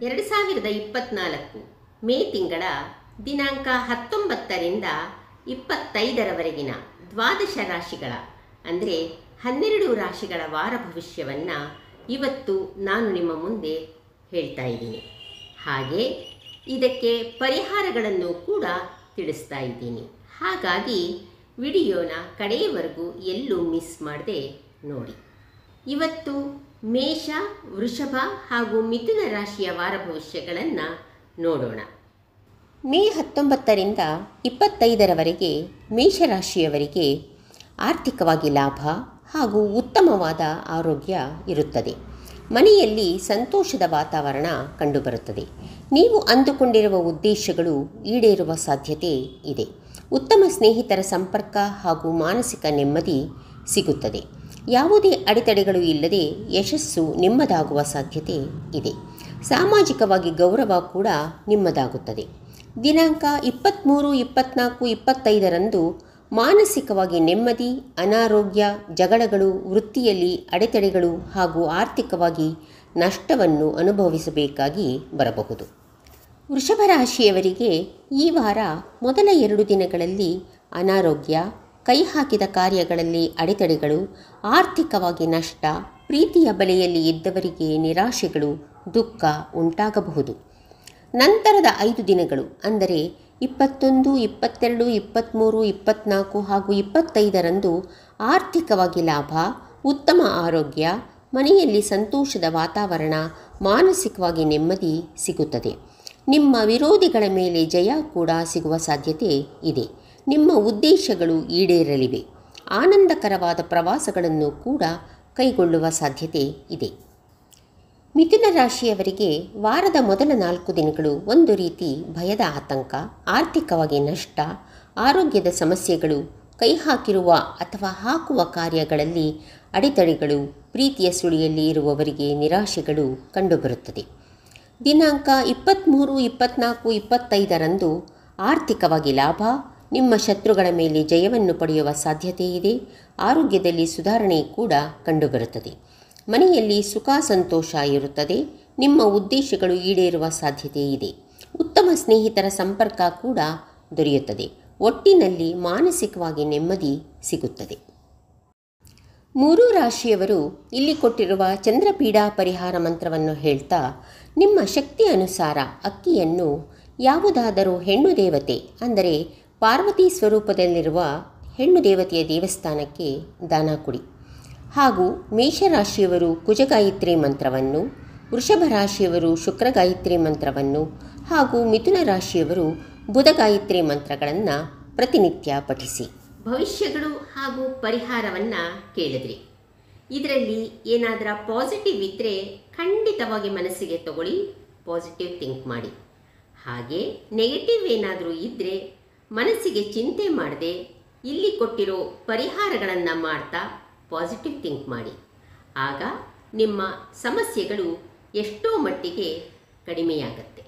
2024 ಮೇ ತಿಂಗಳ ದಿನಾಂಕ 19ರಿಂದ 25ರವರೆಗಿನ ದ್ವಾದಶ ರಾಶಿಗಳ ಅಂದರೆ 12 ರಾಶಿಗಳ ವಾರ ಭವಿಷ್ಯವನ್ನು ಇವತ್ತು ನಾನು ನಿಮ್ಮ ಮುಂದೆ ಹೇಳ್ತಾ ಇದ್ದೀನಿ. ಹಾಗೆ ಇದಕ್ಕೆ ಪರಿಹಾರಗಳನ್ನು ಕೂಡ ತಿಳಿಸ್ತಾ ಇದ್ದೀನಿ. ಹಾಗಾಗಿ ವಿಡಿಯೋನ ಕಡೆಯವರೆಗೂ ಎಲ್ಲೂ ಮಿಸ್ ಮಾಡದೆ ನೋಡಿ. ಇವತ್ತು ಮೇಷ, ವೃಷಭ ಹಾಗೂ ಮಿಥುನ ರಾಶಿಯ ವಾರ ಭವಿಷ್ಯಗಳನ್ನು ನೋಡೋಣ. ಮೇ 19ರಿಂದ 25ರವರೆಗೆ ಮೇಷರಾಶಿಯವರಿಗೆ ಆರ್ಥಿಕವಾಗಿ ಲಾಭ ಹಾಗೂ ಉತ್ತಮವಾದ ಆರೋಗ್ಯ ಇರುತ್ತದೆ. ಮನೆಯಲ್ಲಿ ಸಂತೋಷದ ವಾತಾವರಣ ಕಂಡುಬರುತ್ತದೆ. ನೀವು ಅಂದುಕೊಂಡಿರುವ ಉದ್ದೇಶಗಳು ಈಡೇರುವ ಸಾಧ್ಯತೆ ಇದೆ. ಉತ್ತಮ ಸ್ನೇಹಿತರ ಸಂಪರ್ಕ ಹಾಗೂ ಮಾನಸಿಕ ನೆಮ್ಮದಿ ಸಿಗುತ್ತದೆ. ಯಾವುದೇ ಅಡೆತಡೆಗಳು ಇಲ್ಲದೆ ಯಶಸ್ಸು ನಿಮ್ಮದಾಗುವ ಸಾಧ್ಯತೆ ಇದೆ. ಸಾಮಾಜಿಕವಾಗಿ ಗೌರವ ಕೂಡ ನಿಮ್ಮದಾಗುತ್ತದೆ. ದಿನಾಂಕ 23, 24, 25ರಂದು ಮಾನಸಿಕವಾಗಿ ನೆಮ್ಮದಿ, ಅನಾರೋಗ್ಯ, ಜಗಳಗಳು, ವೃತ್ತಿಯಲ್ಲಿ ಅಡೆತಡೆಗಳು ಹಾಗೂ ಆರ್ಥಿಕವಾಗಿ ನಷ್ಟವನ್ನು ಅನುಭವಿಸಬೇಕಾಗಿ ಬರಬಹುದು. ವೃಷಭ ರಾಶಿಯವರಿಗೆ ಈ ವಾರ ಮೊದಲ 2 ದಿನಗಳಲ್ಲಿ ಅನಾರೋಗ್ಯ, ಕೈ ಹಾಕಿದ ಕಾರ್ಯಗಳಲ್ಲಿ ಅಡೆತಡೆಗಳು, ಆರ್ಥಿಕವಾಗಿ ನಷ್ಟ, ಪ್ರೀತಿಯ ಬಲೆಯಲ್ಲಿ ಇದ್ದವರಿಗೆ ನಿರಾಶೆಗಳು, ದುಃಖ ಉಂಟಾಗಬಹುದು. ನಂತರದ 5 ದಿನಗಳು ಅಂದರೆ 21, 22, 23, 24 ಹಾಗೂ 25ರಂದು ಆರ್ಥಿಕವಾಗಿ ಲಾಭ, ಉತ್ತಮ ಆರೋಗ್ಯ, ಮನೆಯಲ್ಲಿ ಸಂತೋಷದ ವಾತಾವರಣ, ಮಾನಸಿಕವಾಗಿ ನೆಮ್ಮದಿ ಸಿಗುತ್ತದೆ. ನಿಮ್ಮ ವಿರೋಧಿಗಳ ಮೇಲೆ ಜಯ ಕೂಡ ಸಿಗುವ ಸಾಧ್ಯತೆ ಇದೆ. ನಿಮ್ಮ ಉದ್ದೇಶಗಳು ಈಡೇರಲಿವೆ. ಆನಂದಕರವಾದ ಪ್ರವಾಸಗಳನ್ನು ಕೂಡ ಕೈಗೊಳ್ಳುವ ಸಾಧ್ಯತೆ ಇದೆ. ಮಿಥುನ ರಾಶಿಯವರಿಗೆ ವಾರದ ಮೊದಲ 4 ದಿನಗಳು ಒಂದು ರೀತಿ ಭಯದ ಆತಂಕ, ಆರ್ಥಿಕವಾಗಿ ನಷ್ಟ, ಆರೋಗ್ಯದ ಸಮಸ್ಯೆಗಳು, ಕೈ ಹಾಕಿರುವ ಅಥವಾ ಹಾಕುವ ಕಾರ್ಯಗಳಲ್ಲಿ ಅಡೆತಡೆಗಳು, ಪ್ರೀತಿಯ ಸುಳಿಯಲ್ಲಿ ಇರುವವರಿಗೆ ನಿರಾಶೆಗಳು ಕಂಡುಬರುತ್ತದೆ. ದಿನಾಂಕ 23, 24, 25ರಂದು ಆರ್ಥಿಕವಾಗಿ ಲಾಭ, ನಿಮ್ಮ ಶತ್ರುಗಳ ಮೇಲೆ ಜಯವನ್ನು ಪಡೆಯುವ ಸಾಧ್ಯತೆ ಇದೆ. ಆರೋಗ್ಯದಲ್ಲಿ ಸುಧಾರಣೆ ಕೂಡ ಕಂಡುಬರುತ್ತದೆ. ಮನೆಯಲ್ಲಿ ಸುಖ ಸಂತೋಷ ಇರುತ್ತದೆ. ನಿಮ್ಮ ಉದ್ದೇಶಗಳು ಈಡೇರುವ ಸಾಧ್ಯತೆ ಇದೆ. ಉತ್ತಮ ಸ್ನೇಹಿತರ ಸಂಪರ್ಕ ಕೂಡ ದೊರೆಯುತ್ತದೆ. ಒಟ್ಟಿನಲ್ಲಿ ಮಾನಸಿಕವಾಗಿ ನೆಮ್ಮದಿ ಸಿಗುತ್ತದೆ. 3 ರಾಶಿಯವರು ಇಲ್ಲಿ ಕೊಟ್ಟಿರುವ ಚಂದ್ರಪೀಡಾ ಪರಿಹಾರ ಮಂತ್ರವನ್ನು ಹೇಳ್ತಾ, ನಿಮ್ಮ ಶಕ್ತಿ ಅನುಸಾರ ಅಕ್ಕಿಯನ್ನು ಯಾವುದಾದರೂ ಹೆಣ್ಣು ದೇವತೆ ಅಂದರೆ ಪಾರ್ವತಿ ಸ್ವರೂಪದಲ್ಲಿರುವ ಹೆಣ್ಣು ದೇವತೆಯ ದೇವಸ್ಥಾನಕ್ಕೆ ದಾನ ಕೊಡಿ. ಹಾಗೂ ಮೇಷರಾಶಿಯವರು ಕುಜಗಾಯತ್ರಿ ಮಂತ್ರವನ್ನು, ವೃಷಭ ರಾಶಿಯವರು ಶುಕ್ರ ಗಾಯತ್ರಿ ಮಂತ್ರವನ್ನು ಹಾಗೂ ಮಿಥುನ ರಾಶಿಯವರು ಬುಧ ಗಾಯತ್ರಿ ಮಂತ್ರಗಳನ್ನು ಪ್ರತಿನಿತ್ಯ ಪಠಿಸಿ. ಭವಿಷ್ಯಗಳು ಹಾಗೂ ಪರಿಹಾರವನ್ನು ಕೇಳಿದ್ರಿ. ಇದರಲ್ಲಿ ಏನಾದರೂ ಪಾಸಿಟಿವ್ ಇದ್ದರೆ ಖಂಡಿತವಾಗಿ ಮನಸ್ಸಿಗೆ ತಗೊಳ್ಳಿ, ಪಾಸಿಟಿವ್ ಥಿಂಕ್ ಮಾಡಿ. ಹಾಗೆ ನೆಗೆಟಿವ್ ಏನಾದರೂ ಇದ್ದರೆ ಮನಸ್ಸಿಗೆ ಚಿಂತೆ ಮಾಡದೆ ಇಲ್ಲಿ ಕೊಟ್ಟಿರೋ ಪರಿಹಾರಗಳನ್ನು ಮಾಡ್ತಾ ಪಾಸಿಟಿವ್ ಥಿಂಕ್ ಮಾಡಿ. ಆಗ ನಿಮ್ಮ ಸಮಸ್ಯೆಗಳು ಎಷ್ಟೋ ಮಟ್ಟಿಗೆ ಕಡಿಮೆಯಾಗತ್ತೆ.